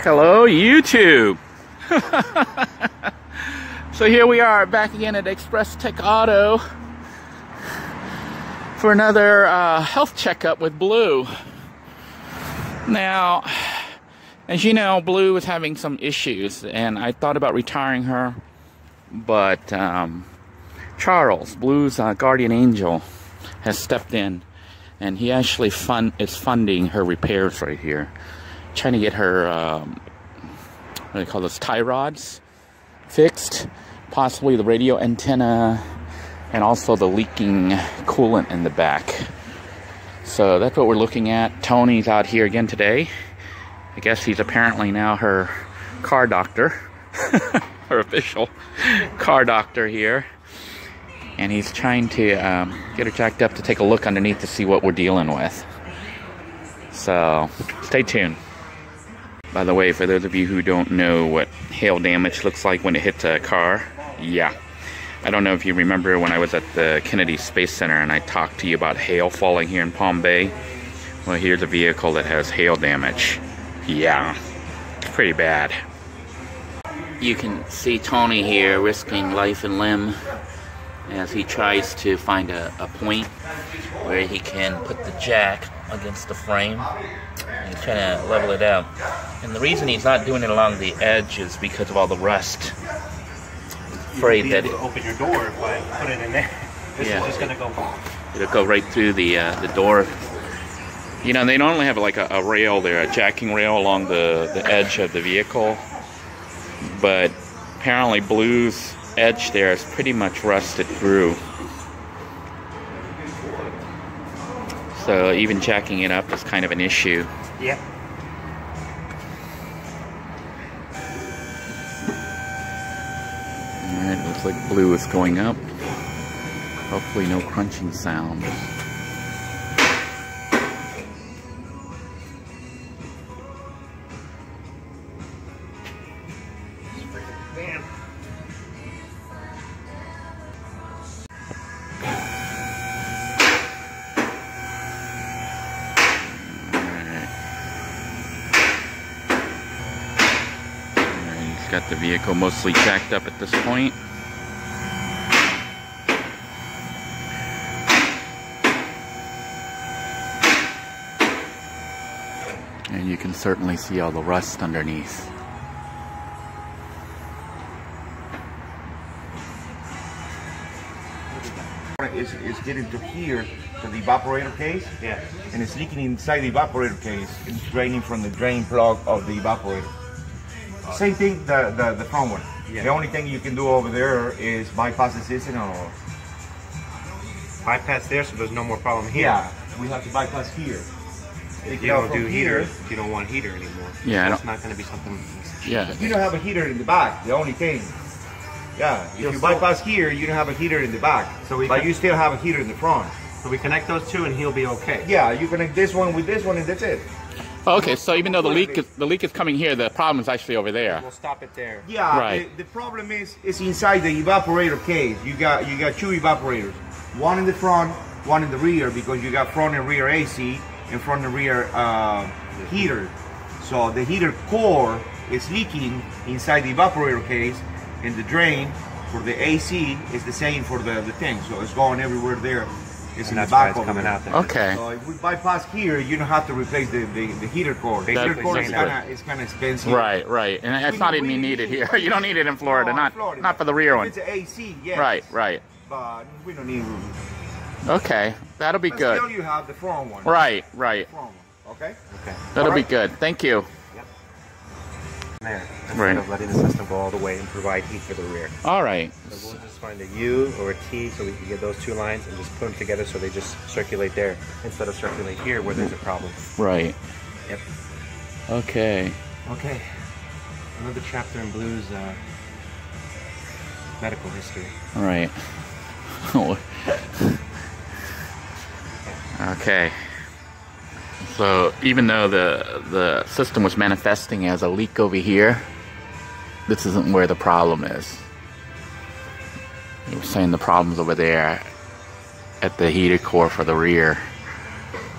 Hello, YouTube. So here we are back again at Express Tech Auto for another health checkup with Blue. Now, as you know, Blue was having some issues, and I thought about retiring her, but Charles, Blue's guardian angel, has stepped in, and he actually is funding her repairs right here, trying to get her what do they call those, tie rods fixed, possibly the radio antenna, and also the leaking coolant in the back. So that's what we're looking at. Tony's out here again today. I guess he's apparently now her car doctor, her official car doctor here. And he's trying to get her jacked up to take a look underneath to see what we're dealing with. So stay tuned. By the way, for those of you who don't know what hail damage looks like when it hits a car, yeah. I don't know if you remember when I was at the Kennedy Space Center and I talked to you about hail falling here in Palm Bay. Well, here's a vehicle that has hail damage. Yeah, it's pretty bad. You can see Tony here risking life and limb as he tries to find a point where he can put the jack against the frame. He's trying to level it out. And the reason he's not doing it along the edge is because of all the rust. Afraid that it open your door if I put it in there. This is just gonna go. It'll go right through the door. You know, they normally have like a rail there, a jacking rail along the edge of the vehicle, but apparently Blue's edge there is pretty much rusted through. So even jacking it up is kind of an issue. Yep. Alright, looks like Blue is going up. Hopefully no crunching sound. Got the vehicle mostly jacked up at this point. And you can certainly see all the rust underneath. It's getting to here, to the evaporator case, yeah, and it's leaking inside the evaporator case. It's draining from the drain plug of the evaporator. Same thing, the front one. Yeah. The only thing you can do over there is bypass the system or bypass there, so there's no more problem here. Yeah, we have to bypass here. If you don't do heater, you don't want heater anymore. Yeah, that's not going to be something. Yeah. You don't have a heater in the back. The only thing. Yeah, if you bypass here, you don't have a heater in the back. So but you still have a heater in the front. So we connect those two, and he'll be okay. Yeah, you connect this one with this one, and that's it. Oh, okay, so even though the leak is coming here, the problem is actually over there. We'll stop it there. Yeah, right. The problem is inside the evaporator case. You got two evaporators, one in the front, one in the rear, because you got front and rear AC and front and rear heater. So the heater core is leaking inside the evaporator case, and the drain for the AC is the same for the thing. So it's going everywhere there. It's in the back of coming out there. Okay. So if we bypass here, you don't have to replace the heater core. The heater core is kind of expensive. Right, right, and it's not even needed here. You don't need it in Florida, not for the rear one. It's an AC, yes. Right, right. But we don't need room. Okay, that'll be good. Still, you have the front one. Right, right. Front one. Okay. Okay. That'll be good. Thank you. There. Instead Right. of letting the system go all the way and provide heat for the rear. All right. So we'll just find a U or a T so we can get those two lines and just put them together so they just circulate there instead of circulate here where there's a problem. Right. Yep. Okay. Okay. Another chapter in Blue's medical history. All right. Okay. So even though the system was manifesting as a leak over here, this isn't where the problem is. He was saying the problem's over there at the heater core for the rear,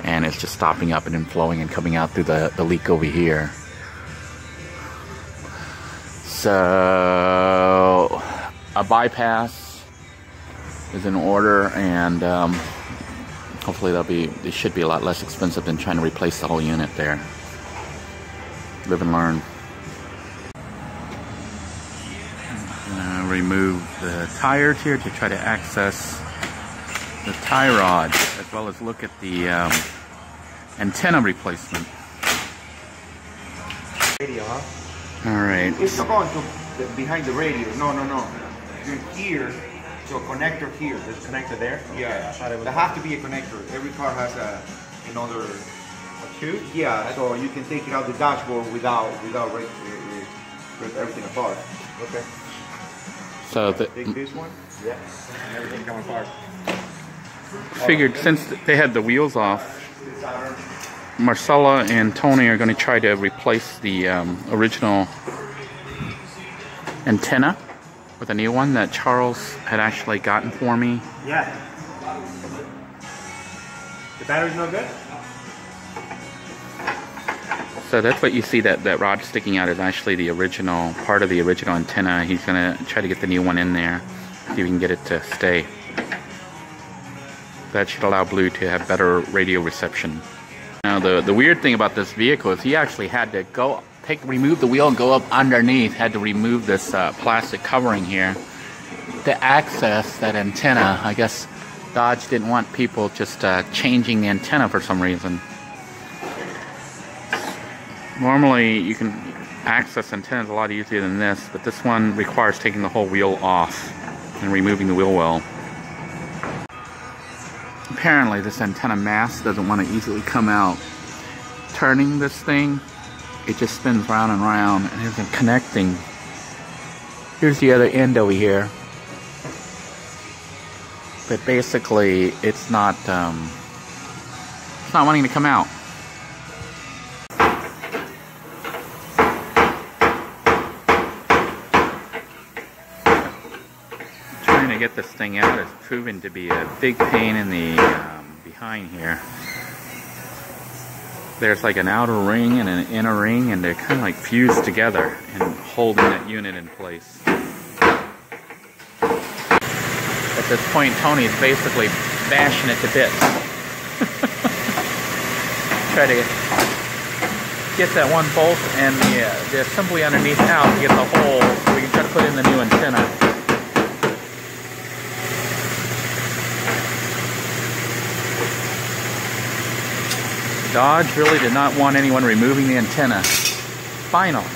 and it's just stopping up and then flowing and coming out through the leak over here. So a bypass is in order, and hopefully it should be a lot less expensive than trying to replace the whole unit there. Live and learn. Remove the tires here to try to access the tie rod, as well as look at the antenna replacement. Radio, huh? All right. It's not going to behind the radio. No. You're here, so a connector here. There's a connector there? Yeah. I thought it was... There has to be a connector. Every car has another tube. Yeah, so you can take it out the dashboard without rip everything apart. Okay. So Take this one? Yeah. And everything come apart. Figured since they had the wheels off, Marcella and Tony are going to try to replace the original antenna with a new one that Charles had actually gotten for me. Yeah. The battery's no good? So that's what you see, that rod sticking out is actually the original, part of the original antenna. He's going to try to get the new one in there, see if we can get it to stay. That should allow Blue to have better radio reception. Now the weird thing about this vehicle is he actually had to remove the wheel and go up underneath, had to remove this plastic covering here to access that antenna. I guess Dodge didn't want people just changing the antenna for some reason. Normally you can access antennas a lot easier than this, but this one requires taking the whole wheel off and removing the wheel well. Apparently this antenna mast doesn't want to easily come out. Turning this thing, it just spins round and round and isn't connecting. Here's the other end over here. But basically it's not wanting to come out. Trying to get this thing out has proven to be a big pain in the behind here. There's like an outer ring and an inner ring, and they're kind of like fused together and holding that unit in place. At this point, Tony's basically bashing it to bits. Try to get that one bolt and the assembly underneath out to get the hole so we can try to put in the new antenna. Dodge really did not want anyone removing the antenna. Finally.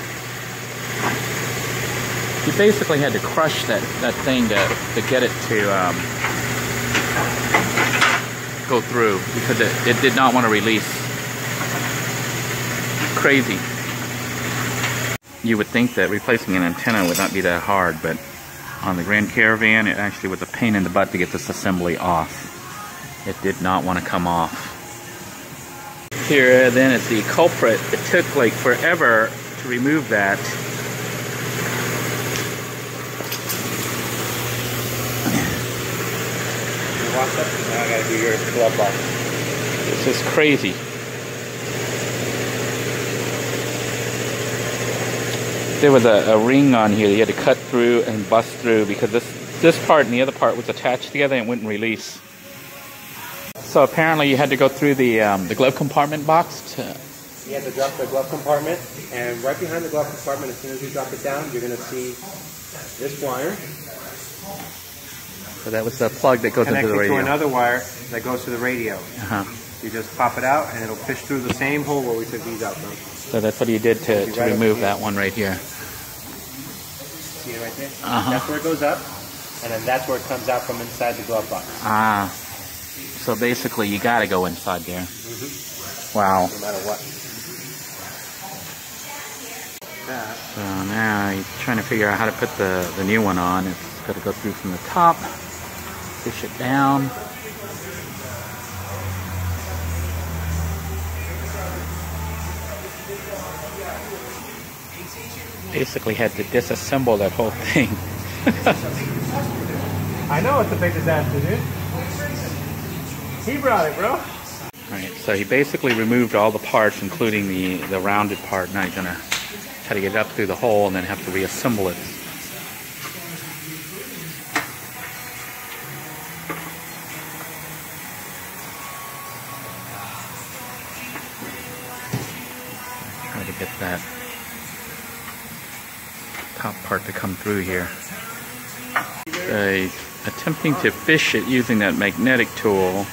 He basically had to crush that thing to get it to go through, because it did not want to release. Crazy. You would think that replacing an antenna would not be that hard, but on the Grand Caravan it actually was a pain in the butt to get this assembly off. It did not want to come off. Here then is the culprit. It took like forever to remove that. Now I gotta do your glove box. This is crazy. There was a ring on here that you had to cut through and bust through, because this part and the other part was attached together and wouldn't release. So apparently you had to go through the glove compartment box to... You have to drop the glove compartment, and right behind the glove compartment, as soon as you drop it down, you're going to see this wire. So that was the plug that goes into the radio. Connected to another wire that goes to the radio. You just pop it out, and it'll fish through the same hole where we took these out from. So that's what you did to remove that one right here. See it right there? That's where it goes up, and then that's where it comes out from inside the glove box. So basically you got to go inside there. Wow. No matter what. So now he's trying to figure out how to put the new one on. It's got to go through from the top, fish it down. Basically had to disassemble that whole thing. I know it's a big disaster, dude. He brought it, bro. Alright, so he basically removed all the parts, including the rounded part. Now he's gonna try to get it up through the hole and then have to reassemble it. Try to get that top part to come through here. Attempting to fish it using that magnetic tool.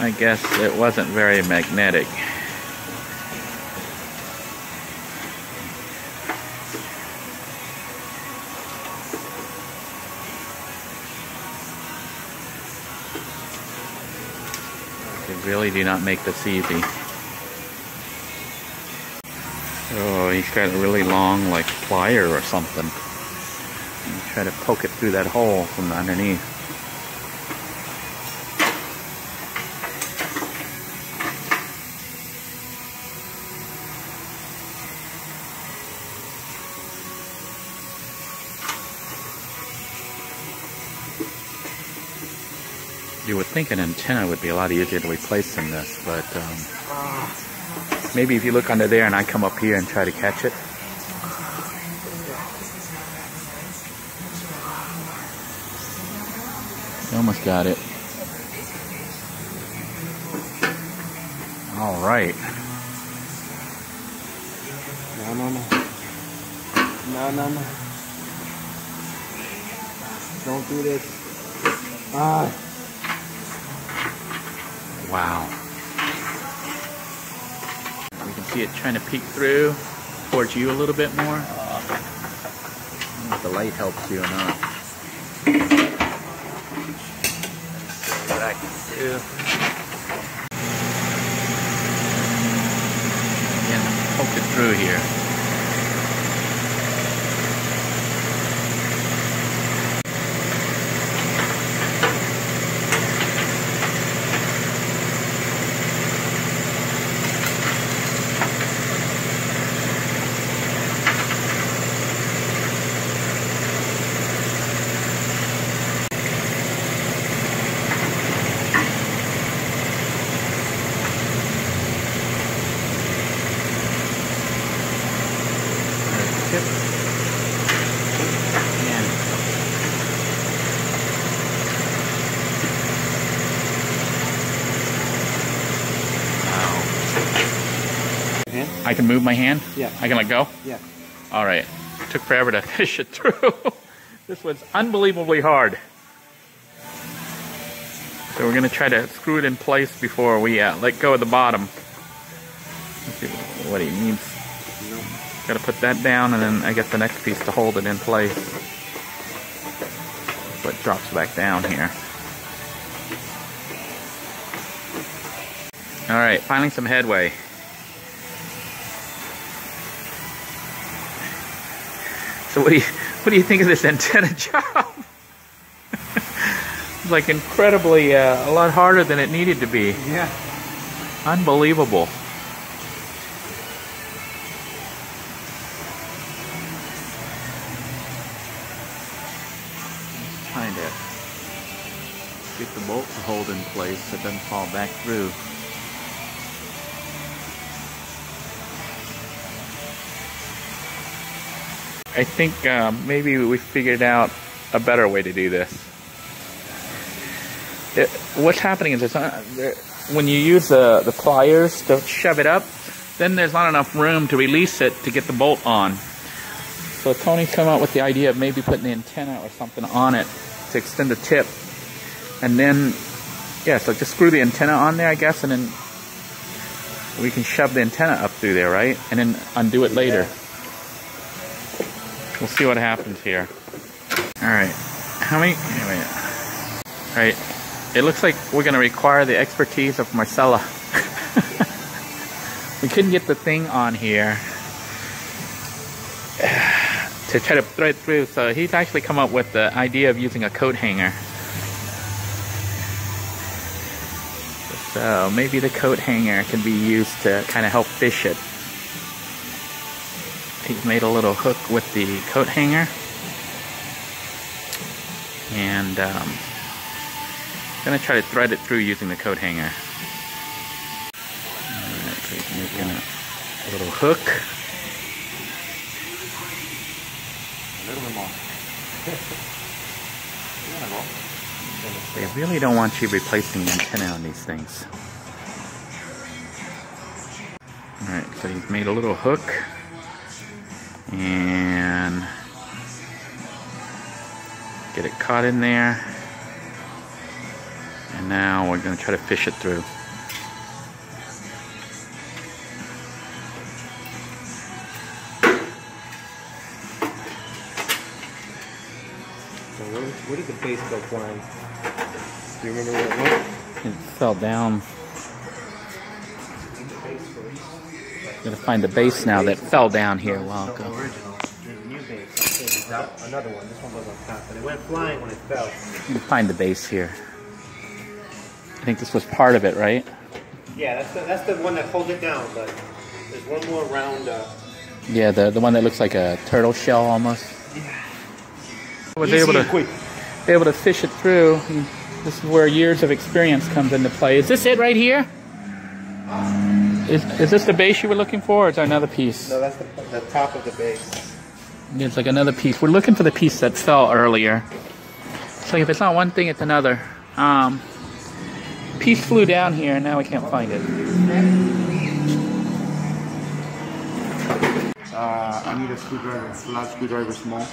I guess it wasn't very magnetic. They really do not make this easy. Oh, he's got a really long, like, plier or something. And try to poke it through that hole from underneath. You would think an antenna would be a lot easier to replace than this, but maybe if you look under there and I come up here and try to catch it. You almost got it. All right. No. Don't do this. Wow. You can see it trying to peek through towards you a little bit more. I don't know if the light helps you or not. What I can do. Again, poke it through here. I can move my hand? Yeah. I can let go? Yeah. All right. It took forever to fish it through. This was unbelievably hard. So we're going to try to screw it in place before we let go of the bottom. Let's see what he needs. Got to put that down and then I get the next piece to hold it in place. So it drops back down here. All right, finding some headway. So what do you think of this antenna job? It's like incredibly a lot harder than it needed to be. Yeah. Unbelievable. Trying to get the bolt to hold in place so it doesn't fall back through. I think maybe we figured out a better way to do this. What's happening is when you use the pliers to shove it up, then there's not enough room to release it to get the bolt on. So Tony's come up with the idea of maybe putting the antenna or something on it to extend the tip. And then, yeah, so just screw the antenna on there, I guess, and then we can shove the antenna up through there, right? And then undo it later. Yeah. We'll see what happens here. Alright. How many? Anyway. Alright. It looks like we're going to require the expertise of Marcella. We couldn't get the thing on here to try to thread through, so he's actually come up with the idea of using a coat hanger. So maybe the coat hanger can be used to kind of help fish it. He's made a little hook with the coat hanger, and I'm going to try to thread it through using the coat hanger. So he's making a little hook. A little bit more. They really don't want you replacing the antenna on these things. Alright, so he's made a little hook. And get it caught in there. And now we're going to try to fish it through. So where did the base go flying? Do you remember where it went? It fell down. Gotta find the base now that fell down here a while ago. Original. There's a new base. Another one. This one was on top, but it went flying when it fell. You can find the base here. I think this was part of it, right? Yeah, that's the one that holds it down, but there's one more round. Yeah, the one that looks like a turtle shell almost. Yeah. I was able to fish it through. This is where years of experience comes into play. Is this it right here? Is this the base you were looking for, or is there another piece? No, that's the top of the base. It's like another piece. We're looking for the piece that fell earlier. So if it's not one thing, it's another. Piece flew down here, and now we can't find it. I need a screwdriver, flat screwdriver, small.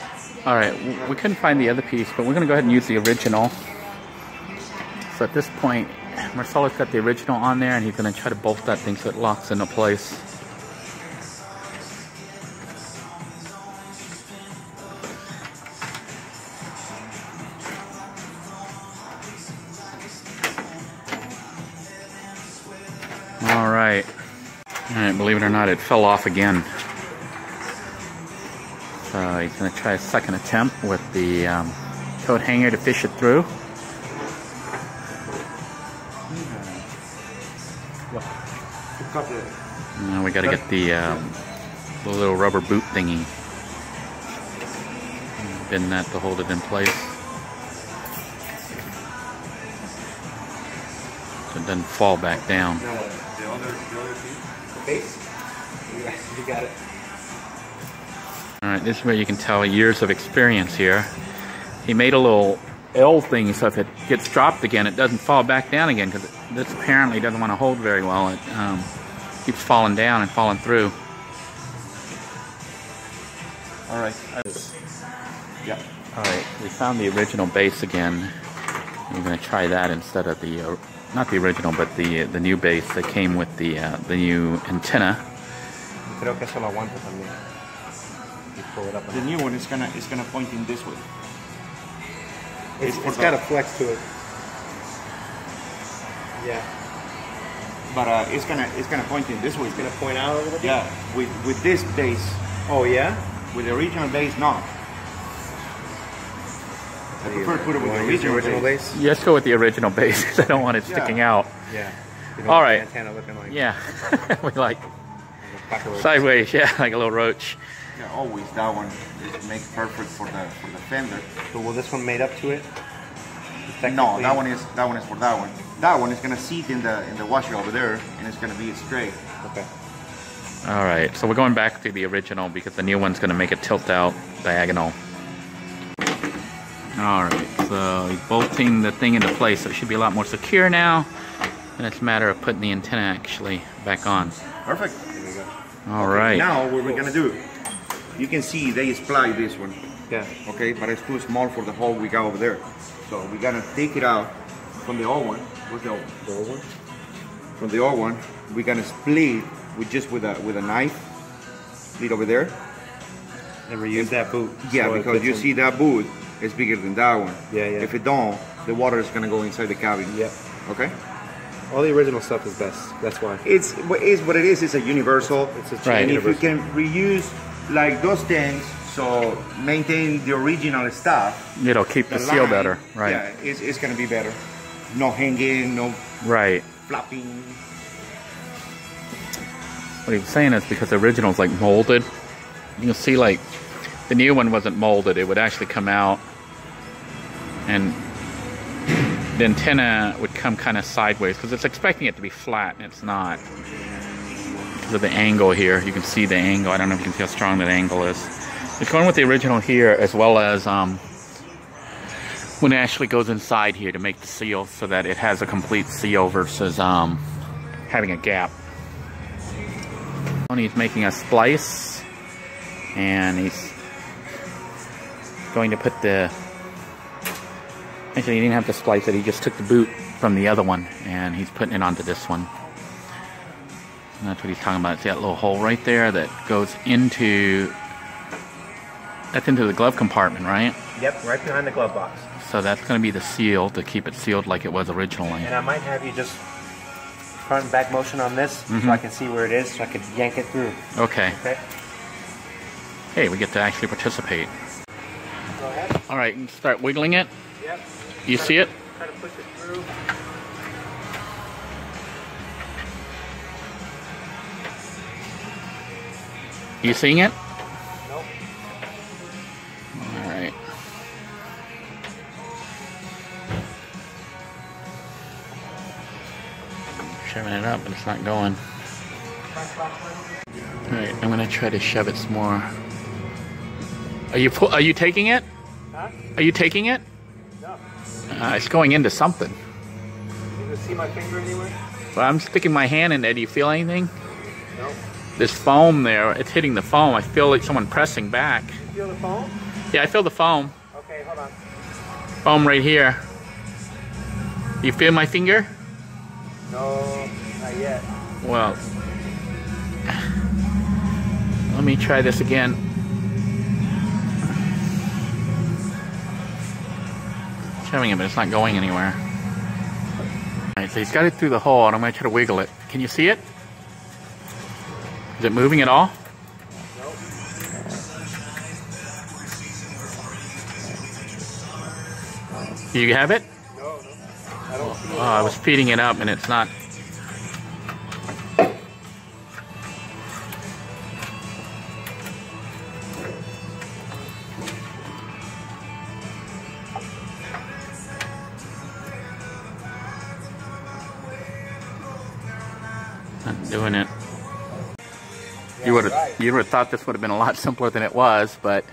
All right, we couldn't find the other piece, but we're going to go ahead and use the original. So at this point, Marcelo's got the original on there, and he's going to try to bolt that thing so it locks into place. All right, believe it or not, it fell off again. So he's going to try a second attempt with the coat hanger to fish it through. Now we got to get the little rubber boot thingy. Bend that to hold it in place. So it doesn't fall back down. No, the other piece? The base? You got it. Alright, this is where you can tell years of experience here. He made a little L thing so if it gets dropped again, it doesn't fall back down again, because this apparently doesn't want to hold very well. It keeps falling down and falling through. Alright. Yeah. Alright, we found the original base again. We're going to try that instead of the, not the original, but the new base that came with the new antenna. Creo que eso lo aguanta también. Pull it up. The new one is gonna point in this way. It's got a flex to it. Yeah. But it's gonna point in this way. It's gonna point out a little bit. Yeah. With this base. Oh yeah. With the original base, not. I prefer to put it with the original base. Yeah, let's go with the original base because I don't want it sticking out. Yeah. All right. Antenna looking like. Yeah. We like sideways. Yeah, like a little roach. Yeah, always that one is makes perfect for the fender. So will this one made up to it? No, that one is for that one. That one is gonna seat in the washer over there, and it's gonna be straight. Okay. All right, so we're going back to the original because the new one's gonna make it tilt out diagonal. All right, so he's bolting the thing into place, so it should be a lot more secure now. And it's a matter of putting the antenna actually back on. Perfect. All right. Now what we're gonna do? You can see they supply this one. Yeah. Okay, but it's too small for the hole we got over there. So we're gonna take it out from the old one. What's the old one? The old one? From the old one, we're gonna split with a knife. Split over there. And reuse that boot. Yeah, so because you see that boot is bigger than that one. Yeah, yeah. If it don't, the water is gonna go inside the cabin. Yep. Okay. All the original stuff is best. That's why. It's what it is. It's a universal. It's a Right. And if universal. you can reuse like those things, so maintain the original stuff. It'll keep the seal line, better, right? Yeah, it's gonna be better. No hanging, no Right. flopping. What he was saying is because the original's like molded. You can see like the new one wasn't molded. It would actually come out and the antenna would come kind of sideways because it's expecting it to be flat and it's not. because of the angle here. You can see the angle. I don't know if you can see how strong that angle is. It's going with the original here, as well as when it actually goes inside here to make the seal so that it has a complete seal versus having a gap. He's making a splice, and he's going to put the... Actually, he didn't have to splice it. He just took the boot from the other one, and he's putting it onto this one. And that's what he's talking about. See that little hole right there that goes into... That's into the glove compartment, right? Yep, right behind the glove box. So that's going to be the seal to keep it sealed like it was originally. And I might have you just front and back motion on this so I can see where it is, so I can yank it through. Okay. Okay. Hey, we get to actually participate. Go ahead. All right, and start wiggling it. Yep. You see it? Try to push it through. You seeing it? Nope. All right. Shoving it up, but it's not going. All right, I'm gonna try to shove it some more. Are you taking it? Huh? Are you taking it? No. It's going into something. You can see my finger anywhere? Well, I'm sticking my hand in there. Do you feel anything? Nope. This foam there, it's hitting the foam. I feel like someone pressing back. You feel the foam? Yeah, I feel the foam. Okay, hold on. Foam right here. You feel my finger? No, not yet. Well, let me try this again. Shoving it, but it's not going anywhere. Alright, so he's got it through the hole, and I'm going to try to wiggle it. Can you see it? Is it moving at all? Nope. Do you have it? No. I don't see it. Oh, I was feeding it up, and it's not. Not doing it. You would have thought this would have been a lot simpler than it was, but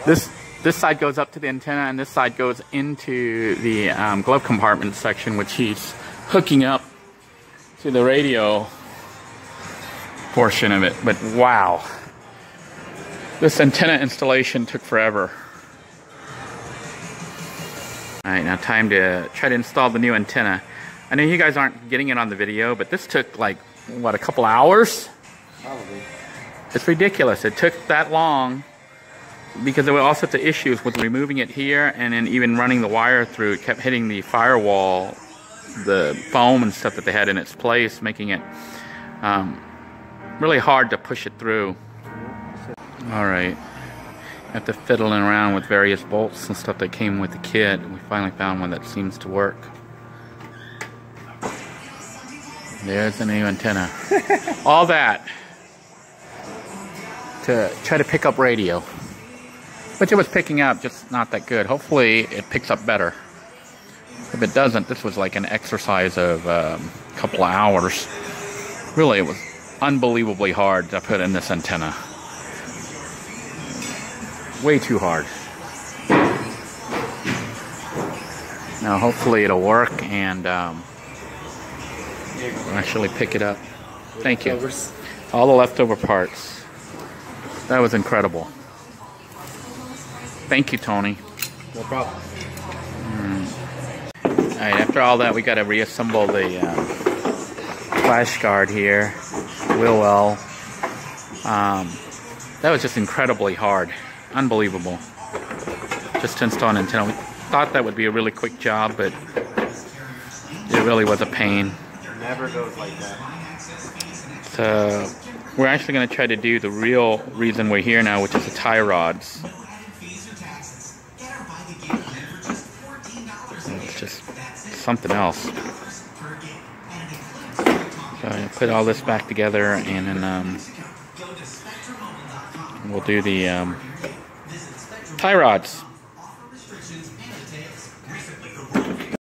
this side goes up to the antenna, and this side goes into the glove compartment section, which he's hooking up to the radio portion of it. But wow, this antenna installation took forever. All right, now time to try to install the new antenna. I know you guys aren't getting it on the video, but this took like, what, a couple hours? Probably. It's ridiculous. It took that long because there were all sorts of issues with removing it here, and then even running the wire through. It kept hitting the firewall, the foam and stuff that they had in its place, making it really hard to push it through. Alright, after fiddling around with various bolts and stuff that came with the kit, we finally found one that seems to work. There's the new antenna. All that to try to pick up radio, which it was picking up, just not that good. Hopefully it picks up better. If it doesn't, this was like an exercise of a couple of hours. Really, it was unbelievably hard to put in this antenna. Way too hard. Now hopefully it'll work, and we'll actually pick it up. Thank you. All the leftover parts. That was incredible. Thank you, Tony. No problem. Alright, after all that, we got to reassemble the flash guard here. Real well. That was just incredibly hard. Unbelievable. Just to install an antenna. We thought that would be a really quick job, but it really was a pain. Never goes like that. So we're actually going to try to do the real reason we're here now, which is the tie rods. It's just something else. So I put all this back together, and then we'll do the tie rods.